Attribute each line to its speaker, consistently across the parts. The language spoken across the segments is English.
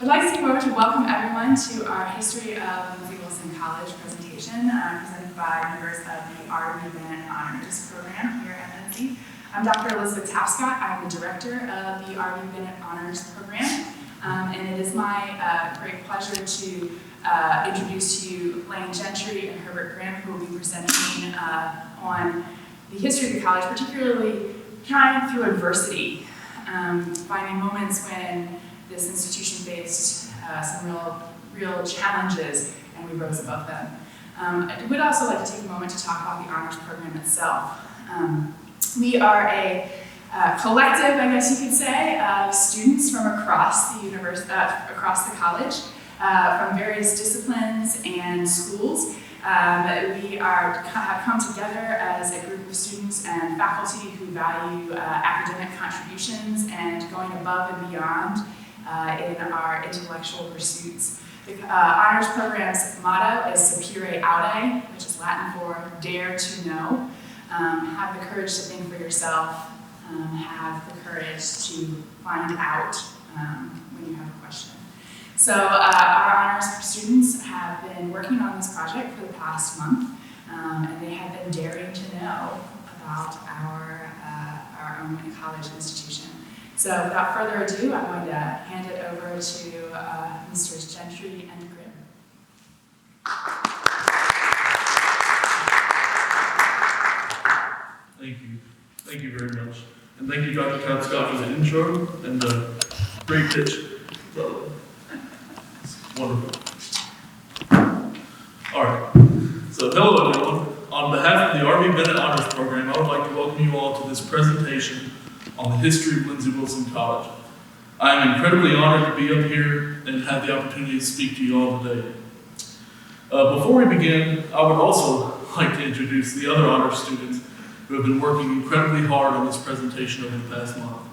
Speaker 1: I'd like to take a moment to welcome everyone to our History of Lindsey College presentation presented by members of the LR Bennett Honors program here at Lindsey. I'm Dr. Elizabeth Tapscott. I'm the director of the LR Bennett Honors program, and it is my great pleasure to introduce to you Gentry and Herbert Grimm, who will be presenting on the history of the college, particularly trying through adversity, finding moments when this institution faced some real challenges, and we rose above them. I would also like to take a moment to talk about the honors program itself. We are a collective, I guess you could say, of students from across the university, across the college, from various disciplines and schools. We have come together as a group of students and faculty who value academic contributions and going above and beyond in our intellectual pursuits. The honors program's motto is Sapere Aude, which is Latin for dare to know. Have the courage to think for yourself. Have the courage to find out when you have a question. So our honors students have been working on this project for the past month, and they have been daring to know about our own college institution. So without further ado, I'm going to hand it over to Mr. Gentry and Grimm.
Speaker 2: Thank you very much. And thank you, Dr. Tapscott, for the intro and the great pitch. So, it's wonderful. All right. So hello, everyone. On behalf of the LR Bennett Honors Program, I would like to welcome you all to this presentation on the history of Lindsey College. I am incredibly honored to be up here and have the opportunity to speak to you all today. Before we begin, I would also like to introduce the other honors students who have been working incredibly hard on this presentation over the past month.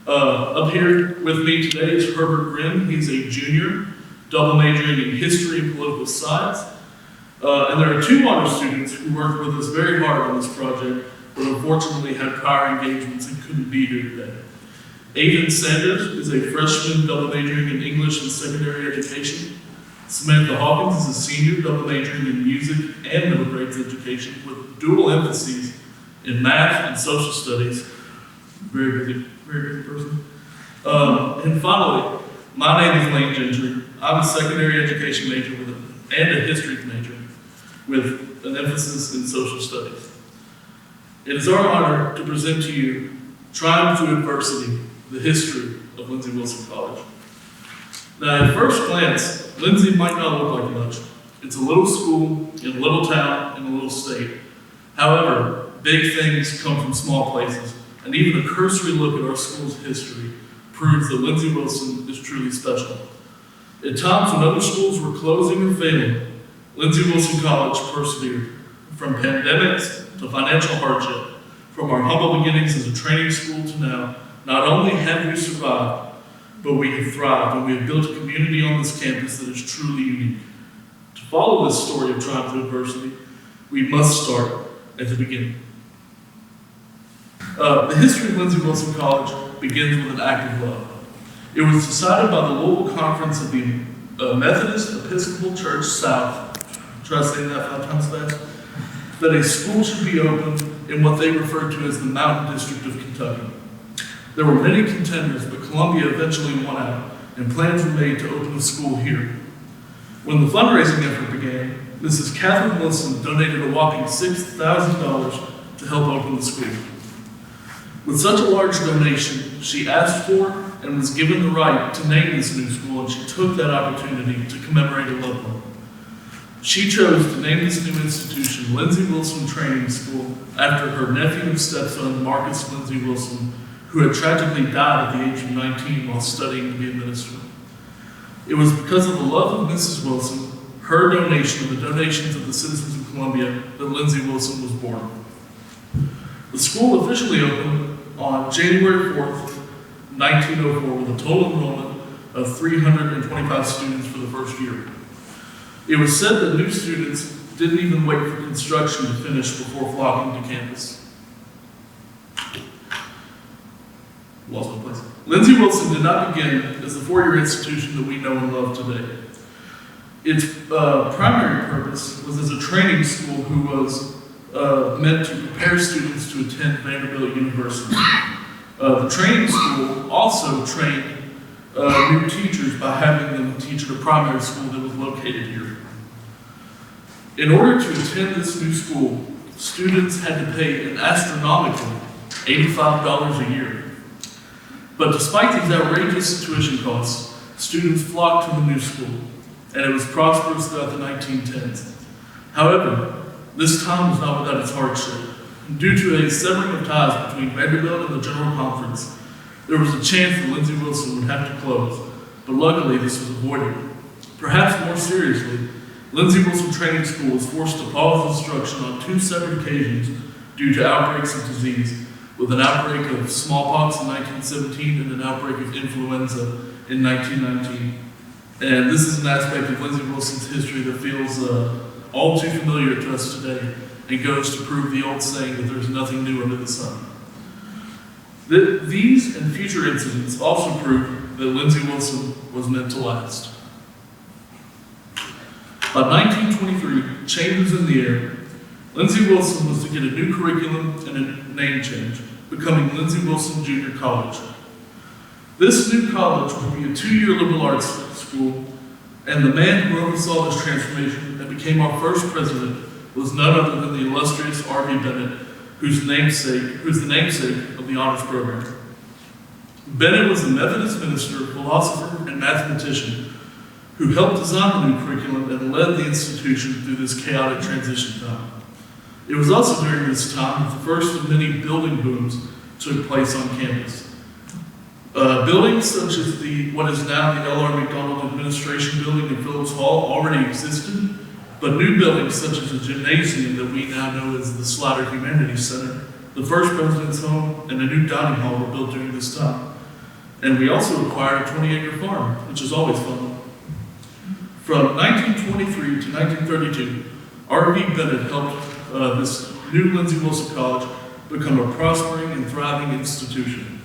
Speaker 2: Up here with me today is Herbert Grimm. He's a junior, double majoring in history and political science. And there are two honors students who worked with us very hard on this project, but unfortunately had prior engagements and couldn't be here today. Aiden Sanders is a freshman double majoring in English and secondary education. Samantha Hawkins is a senior double majoring in music and middle grades education with dual emphases in math and social studies. Very busy person. And finally, my name is Gentry. I'm a secondary education major and a history major with an emphasis in social studies. It is our honor to present to you Trying Through Adversity, the history of Lindsey College. Now, at first glance, Lindsey might not look like much. It's a little school in a little town in a little state. However, big things come from small places, and even a cursory look at our school's history proves that Lindsey is truly special. At times when other schools were closing or failing, Lindsey College persevered. From pandemics to financial hardship, from our humble beginnings as a training school to now, not only have we survived, but we have thrived, and we have built a community on this campus that is truly unique. To follow this story of trying through adversity, we must start at the beginning. The history of Lindsey College begins with an act of love. It was decided by the Louisville Conference of the Methodist Episcopal Church South, try saying that 5 times fast, that a school should be opened in what they referred to as the Mountain District of Kentucky. There were many contenders, but Columbia eventually won out, and plans were made to open a school here. When the fundraising effort began, Mrs. Catherine Wilson donated a whopping $6,000 to help open the school. With such a large donation, she asked for and was given the right to name this new school, and she took that opportunity to commemorate a loved one. She chose to name this new institution Lindsey Training School after her nephew and stepson, Marcus Lindsey Wilson, who had tragically died at the age of 19 while studying to be a minister. It was because of the love of Mrs. Wilson, her donation, and the donations of the citizens of Columbia that Lindsey was born. The school officially opened on January 4th, 1904, with a total enrollment of 325 students for the first year. It was said that new students didn't even wait for construction to finish before flocking to campus. Lost my place. Lindsey Wilson did not begin as the four-year institution that we know and love today. Its primary purpose was as a training school who was meant to prepare students to attend Vanderbilt University. The training school also trained new teachers by having them teach at a primary school that was located here. In order to attend this new school, students had to pay an astronomical $85 a year. But despite these outrageous tuition costs, students flocked to the new school, and it was prosperous throughout the 1910s. However, this time was not without its hardship. Due to a severing of ties between Vanderbilt and the General Conference, there was a chance that Lindsey Wilson would have to close, but luckily this was avoided. Perhaps more seriously, Lindsey Wilson Training School was forced to pause instruction on 2 separate occasions due to outbreaks of disease, with an outbreak of smallpox in 1917 and an outbreak of influenza in 1919. And this is an aspect of Lindsey Wilson's history that feels all too familiar to us today and goes to prove the old saying that there's nothing new under the sun. These and future incidents also prove that Lindsey Wilson was meant to last. By 1923, change was in the air. Lindsey Wilson was to get a new curriculum and a name change, becoming Lindsey Wilson Junior College. This new college would be a 2-year liberal arts school, and the man who oversaw this transformation and became our first president was none other than the illustrious R.V. Bennett, who's the namesake of the honors program. Bennett was a Methodist minister, philosopher, and mathematician who helped design the new curriculum and led the institution through this chaotic transition time. It was also during this time that the first of many building booms took place on campus. Buildings such as what is now the LR McDonald Administration Building in Phillips Hall already existed, but new buildings such as the gymnasium that we now know as the Slatter Humanities Center, the first president's home, and a new dining hall were built during this time. And we also acquired a 20-acre farm, which is always fun. From 1923 to 1932, R.V. Bennett helped this new Lindsey Wilson College become a prospering and thriving institution.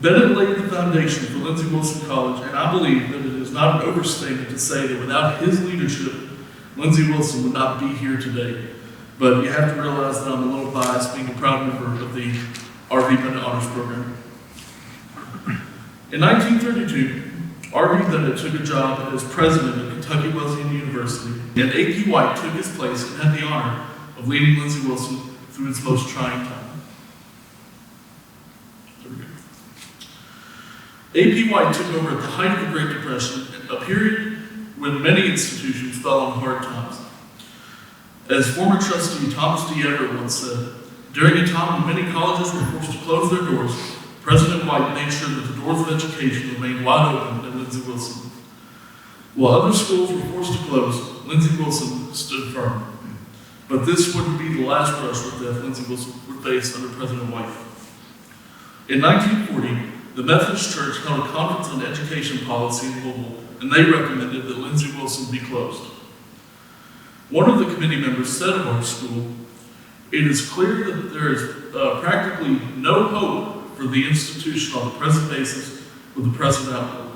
Speaker 2: Bennett laid the foundation for Lindsey Wilson College, and I believe that it is not an overstatement to say that without his leadership, Lindsey Wilson would not be here today. But you have to realize that I'm a little biased being a proud member of the R.V. Bennett Honors Program. In 1932, R.V. Bennett took a job as president of Kentucky Wesleyan University, and A.P. White took his place and had the honor of leading Lindsey Wilson through its most trying time. A.P. White took over at the height of the Great Depression, a period when many institutions fell on hard times. As former trustee Thomas D. Everett once said, during a time when many colleges were forced to close their doors, President White made sure that the doors of education remained wide open at Lindsey Wilson. While other schools were forced to close, Lindsey Wilson stood firm. But this wouldn't be the last brush with death Lindsey Wilson would face under President White. In 1940, the Methodist Church held a conference on education policy in Louisville, and they recommended that Lindsey Wilson be closed. One of the committee members said of our school, "It is clear that there is practically no hope for the institution on the present basis with the present outlook."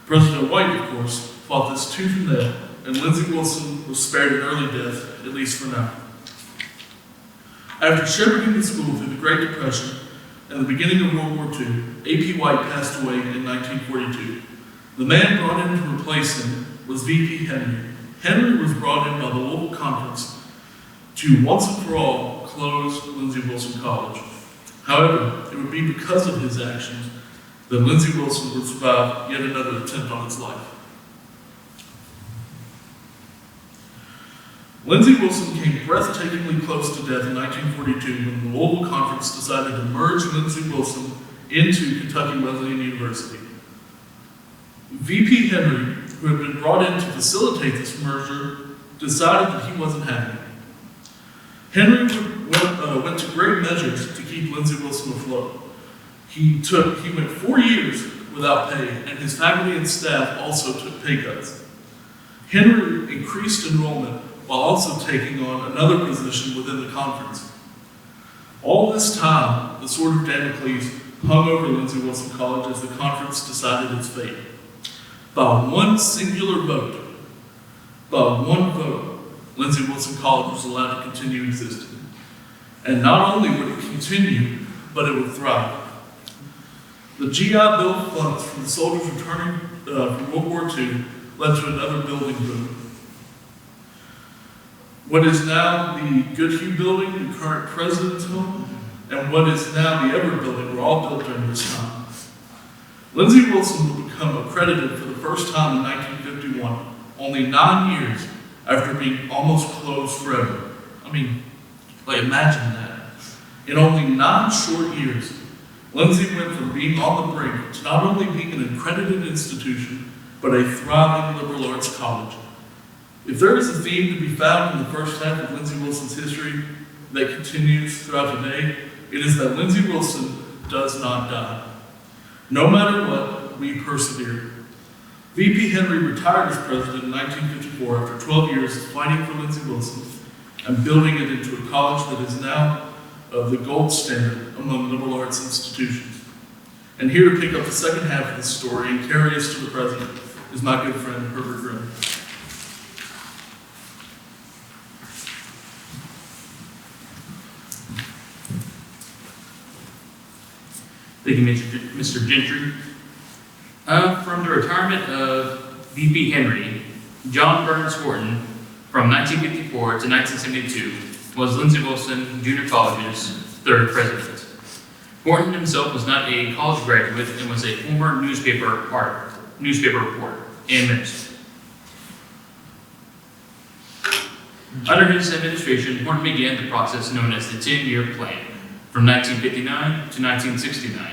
Speaker 2: President White, of course, fought this tooth and nail, and Lindsey Wilson was spared an early death, at least for now. After shepherding the school through the Great Depression and the beginning of World War II, A.P. White passed away in 1942. The man brought in to replace him was V.P. Henry. Henry was brought in by the Louisville Conference to once and for all close Lindsey Wilson College. However, it would be because of his actions that Lindsey Wilson would survive yet another attempt on his life. Lindsey Wilson came breathtakingly close to death in 1942 when the Louisville Conference decided to merge Lindsey Wilson into Kentucky Wesleyan University. V.P. Henry, who had been brought in to facilitate this merger, decided that he wasn't having it. Henry went to great measures to keep Lindsey Wilson afloat. He went 4 years without pay, and his faculty and staff also took pay cuts. Henry increased enrollment while also taking on another position within the conference. All this time, the sword of Damocles hung over Lindsey Wilson College as the conference decided its fate. By one singular vote, Lindsey Wilson College was allowed to continue existing. And not only would it continue, but it would thrive. The GI Bill funds from the soldiers returning from World War II led to another building boom. What is now the Goodhue Building, the current president's home, and what is now the Everett Building were all built during this time. Lindsey Wilson will become accredited for the first time in 1951, only 9 years after being almost closed forever. I mean, imagine that. In only 9 short years, Lindsey went from being on the brink to not only being an accredited institution, but a thriving liberal arts college. If there is a theme to be found in the first half of Lindsey Wilson's history that continues throughout today, it is that Lindsey Wilson does not die. No matter what, we persevere. VP Henry retired as president in 1954 after 12 years of fighting for Lindsey Wilson and building it into a college that is now the gold standard among liberal arts institutions. And here to pick up the second half of the story and carry us to the present is my good friend, Herbert Grimm.
Speaker 3: Thank you, Mr. Gentry. From the retirement of VP Henry, John Burns Horton, from 1954 to 1972, was Lindsey Wilson Junior College's third president. Horton himself was not a college graduate and was a former newspaper reporter and minister. Under his administration, Horton began the process known as the 10-year plan, from 1959 to 1969.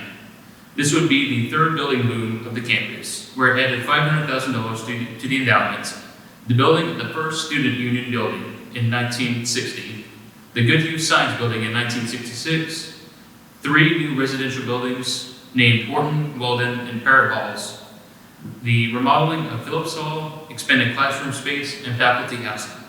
Speaker 3: This would be the third building boom of the campus, where it added $500,000 to the endowment, the building of the first student union building in 1960, the Goodhue Science Building in 1966, 3 new residential buildings named Horton, Weldon, and Parrott Halls, the remodeling of Phillips Hall, expanded classroom space and faculty housing,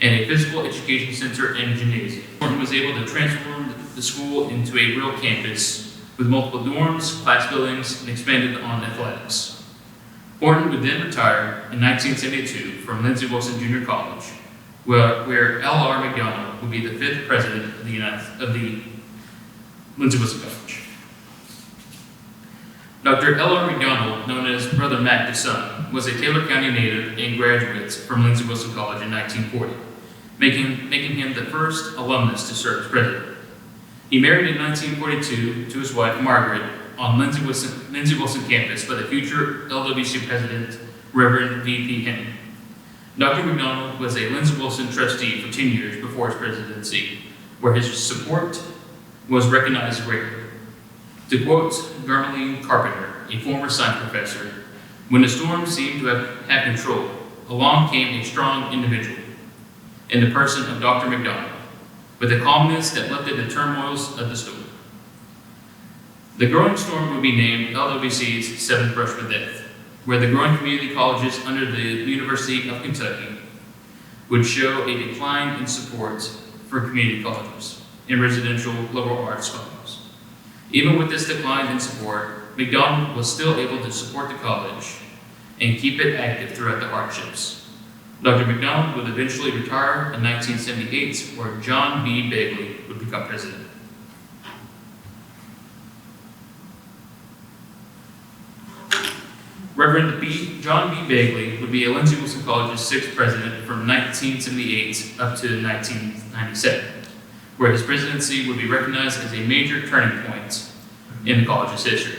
Speaker 3: and a physical education center and gymnasium. Horton was able to transform the school into a real campus with multiple dorms, class buildings, and expanded on athletics. Horton would then retire in 1972 from Lindsey Wilson Junior College, where LR McDonald would be the 5th president of the Lindsey Wilson College. Dr. LR McDonald, known as Brother Mac the Son, was a Taylor County native and graduate from Lindsey Wilson College in 1940, making him the first alumnus to serve as president. He married in 1942 to his wife, Margaret, on Lindsey Wilson campus by the future LWC president, Reverend V.P. Henry. Dr. McDonald was a Lindsey Wilson trustee for 10 years before his presidency, where his support was recognized greatly. To quote Garmeline Carpenter, a former science professor, "When the storm seemed to have had control, along came a strong individual in the person of Dr. McDonald, with a calmness that lifted the turmoils of the storm. The growing storm would be named LWC's Seventh Brush with Death, where the growing community colleges under the University of Kentucky would show a decline in support for community colleges and residential liberal arts schools. Even with this decline in support, McDonald was still able to support the college and keep it active throughout the hardships. Dr. McDonald would eventually retire in 1978, where John B. Begley would become president. Reverend John B. Begley would be a Lindsey Wilson College's 6th president from 1978 up to 1997, where his presidency would be recognized as a major turning point in the college's history.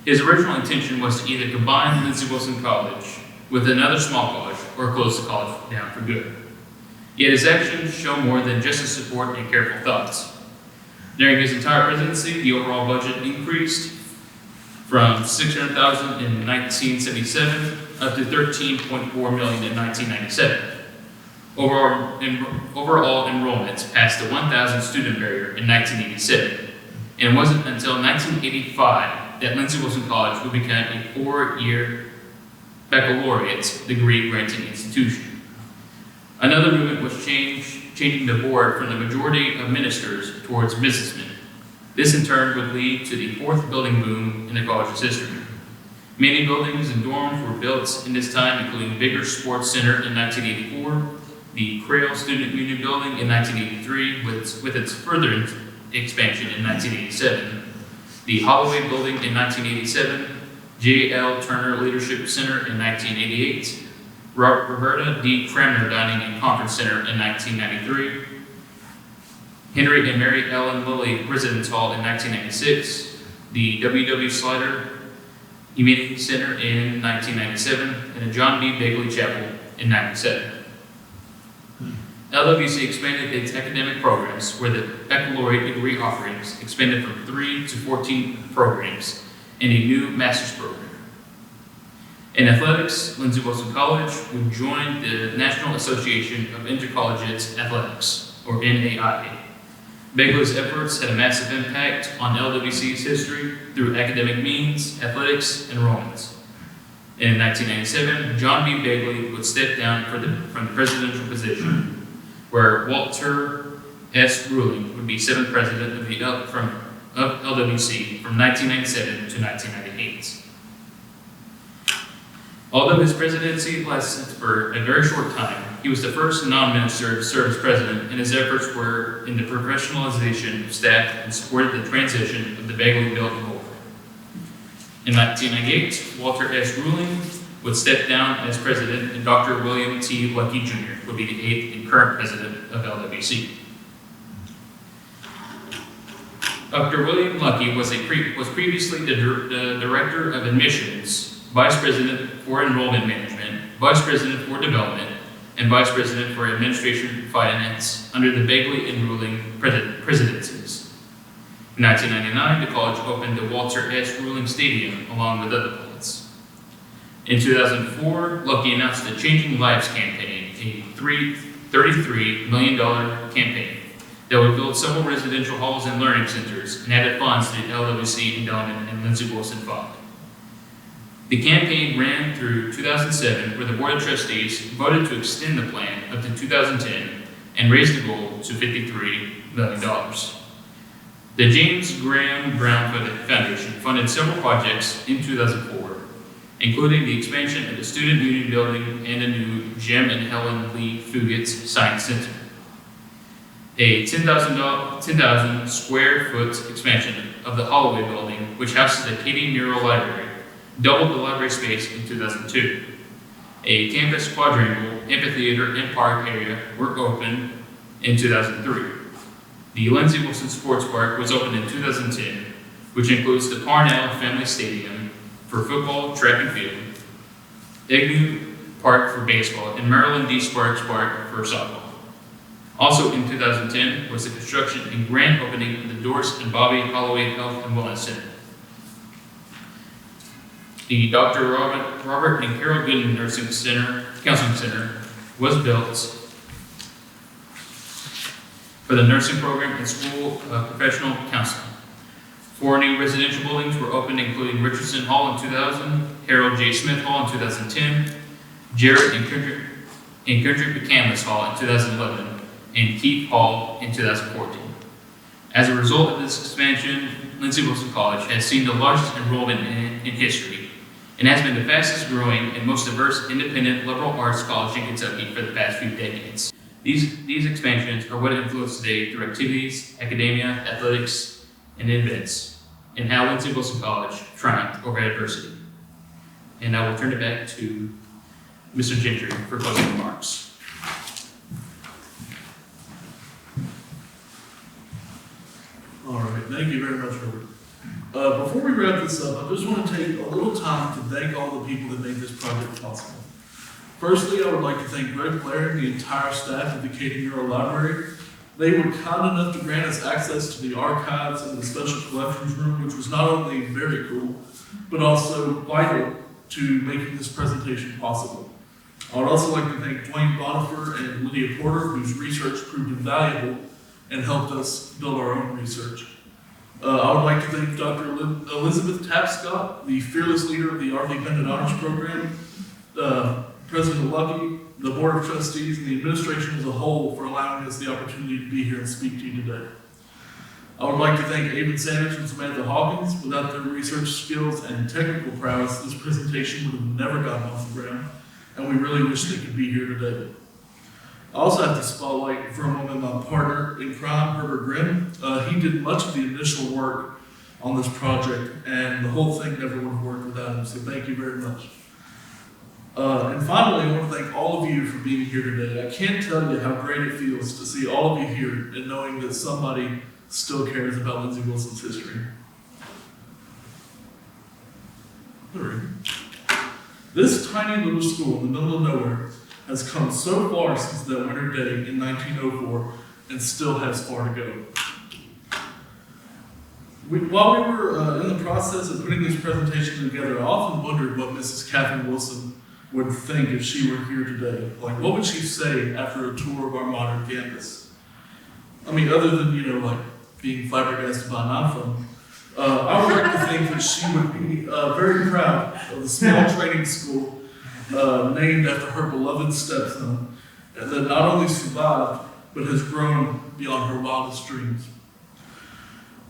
Speaker 3: His original intention was to either combine Lindsey Wilson College with another small college or close the college down for good. Yet his actions show more than just his support and careful thoughts. During his entire presidency, the overall budget increased from $600,000 in 1977 up to $13.4 million in 1997. Overall enrollment passed the 1,000 student barrier in 1987, and it wasn't until 1985 that Lindsey Wilson College would become a 4-year baccalaureate degree granting institution. Another movement was changing the board from the majority of ministers towards businessmen. This in turn would lead to the fourth building boom in the college's history. Many buildings and dorms were built in this time, including Bigger Sports Center in 1984, the Crail Student Union Building in 1983, with its further expansion in 1987, the Holloway Building in 1987, J.L. Turner Leadership Center in 1988, Roberta D. Cramner Dining and Conference Center in 1993, Henry and Mary Ellen Lilly Residence Hall in 1996, the W.W. Slider Amenity Center in 1997, and the John B. Begley Chapel in 1997. LWC expanded its academic programs, where the baccalaureate degree offerings expanded from 3 to 14 programs and a new master's program. In athletics, Lindsey Wilson College would join the National Association of Intercollegiate Athletics, or NAIA. Begley's efforts had a massive impact on LWC's history through academic means, athletics, and enrollments. In 1997, John B. Begley would step down from the presidential position, where Walter S. Reuling would be 7th president of LWC from 1997 to 1998. Although his presidency lasted for a very short time, he was the first non-minister to serve as president, and his efforts were in the professionalization of staff and supported the transition of the Begley building over. In 1998, Walter S. Reuling would step down as president, and Dr. William T. Luckey Jr. would be the 8th and current president of LWC. Dr. William Luckey was previously the director of admissions, vice president for enrollment management, vice president for development, and vice president for administration and finance under the Begley and Reuling presidencies. In 1999, the college opened the Walter S. Reuling Stadium along with other buildings. In 2004, Luckey announced the Changing Lives campaign, a $33 million campaign that would build several residential halls and learning centers and added funds to the LWC Endowment and Lindsey Wilson Fund. The campaign ran through 2007, where the Board of Trustees voted to extend the plan up to 2010 and raised the goal to $53 million. The James Graham Brown Foundation funded several projects in 2004, including the expansion of the Student Union Building and a new Jim and Helen Lee Fugit's Science Center. A 10,000 square foot expansion of the Holloway Building, which houses the Katie Nero Library, doubled the library space in 2002. A campus quadrangle, amphitheater, and park area were opened in 2003. The Lindsey Wilson Sports Park was opened in 2010, which includes the Parnell Family Stadium for football, track and field, Igloo Park for baseball, and Maryland D. Sparks Park for softball. Also in 2010 was the construction and grand opening of the Doris and Bobby Holloway Health and Wellness Center. The Dr. Robert and Carol Gooden Counseling Center was built for the nursing program and School of Professional Counseling. 4 new residential buildings were opened, including Richardson Hall in 2000, Harold J. Smith Hall in 2010, Jarrett and Kendrick McCandless Hall in 2011, and Keith Hall in 2014. As a result of this expansion, Lindsey Wilson College has seen the largest enrollment in history and has been the fastest growing and most diverse independent liberal arts college in Kentucky for the past few decades. These expansions are what influence today through activities, academia, athletics, and events, and how Lindsey Wilson College triumphed over adversity. And I will turn it back to Mr. Gentry for closing remarks.
Speaker 2: All right, thank you very much, Herbert. Before we wrap this up, I just want to take a little time to thank all the people that made this project possible. Firstly, I would like to thank Greg Blair and the entire staff of the Katie Nero Library. They were kind enough to grant us access to the archives and the special collections room, which was not only very cool, but also vital to making this presentation possible. I would also like to thank Dwayne Bonifer and Lydia Porter, whose research proved invaluable and helped us build our own research. I would like to thank Dr. Elizabeth Tapscott, the fearless leader of the R.V. Bennett Honors Program, President Luckey, the Board of Trustees, and the administration as a whole for allowing us the opportunity to be here and speak to you today. I would like to thank Aben Sanders and Samantha Hawkins. Without their research skills and technical prowess, this presentation would have never gotten off the ground, and we really wish they could be here today. I also have to spotlight for a moment my partner in crime, Herbert Grimm. He did much of the initial work on this project, and the whole thing never would have worked without him, so thank you very much. And finally, I want to thank all of you for being here today. I can't tell you how great it feels to see all of you here and knowing that somebody still cares about Lindsey Wilson's history. This tiny little school in the middle of nowhere has come so far since that winter day in 1904 and still has far to go. While we were in the process of putting this presentation together, I often wondered what Mrs. Catherine Wilson would think if she were here today. Like, what would she say after a tour of our modern campus? I mean, other than, like being flabbergasted by an iPhone, I would like to think that she would be very proud of the small training school named after her beloved stepson that not only survived, but has grown beyond her wildest dreams.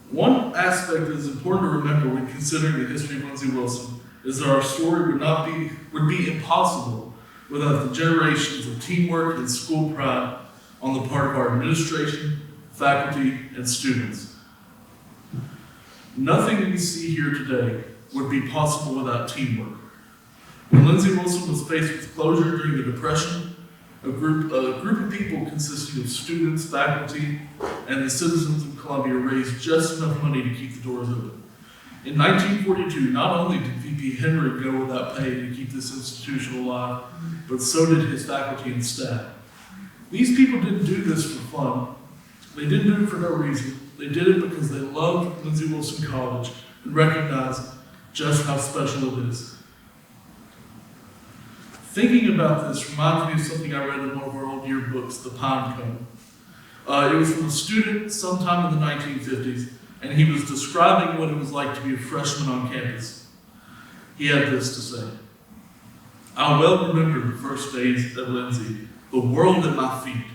Speaker 2: One aspect that is important to remember when considering the history of Lindsey Wilson is that our story would be impossible without the generations of teamwork and school pride on the part of our administration, faculty, and students. Nothing we see here today would be possible without teamwork. When Lindsey Wilson was faced with closure during the Depression, a group of people consisting of students, faculty, and the citizens of Columbia raised just enough money to keep the doors open. In 1942, not only did VP Henry go without pay to keep this institution alive, but so did his faculty and staff. These people didn't do this for fun. They didn't do it for no reason. They did it because they loved Lindsey Wilson College and recognized just how special it is. Thinking about this reminds me of something I read in one of our old yearbooks, The Pine Cone. It was from a student sometime in the 1950s, and he was describing what it was like to be a freshman on campus. He had this to say: "I well remember the first days at Lindsey, the world at my feet.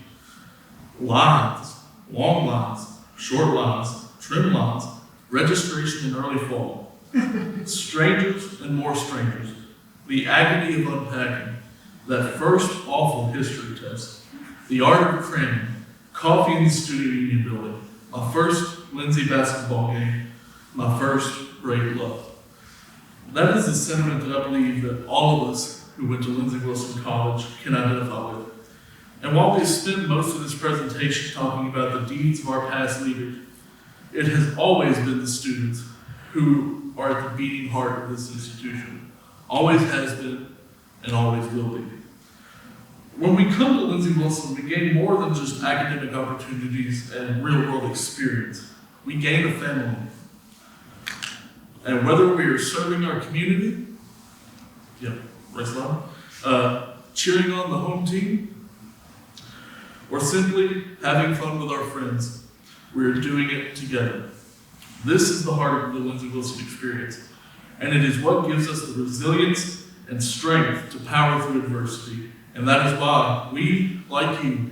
Speaker 2: Lines, long lines, short lines, trim lines, registration in early fall. Strangers and more strangers. The agony of unpacking, that first awful history test, the art of cramming, coffee in the student union building, my first Lindsey basketball game, my first great love." That is the sentiment that I believe that all of us who went to Lindsey Wilson College can identify with. And while we spent most of this presentation talking about the deeds of our past leaders, it has always been the students who are at the beating heart of this institution. Always has been and always will be. When we come to Lindsey Wilson, we gain more than just academic opportunities and real-world experience. We gain a family. And whether we are serving our community, cheering on the home team, or simply having fun with our friends, we are doing it together. This is the heart of the Lindsey Wilson experience, and it is what gives us the resilience and strength to power through adversity. And that is why we, like you,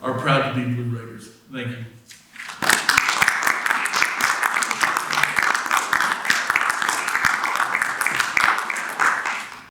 Speaker 2: are proud to be Blue Raiders. Thank you.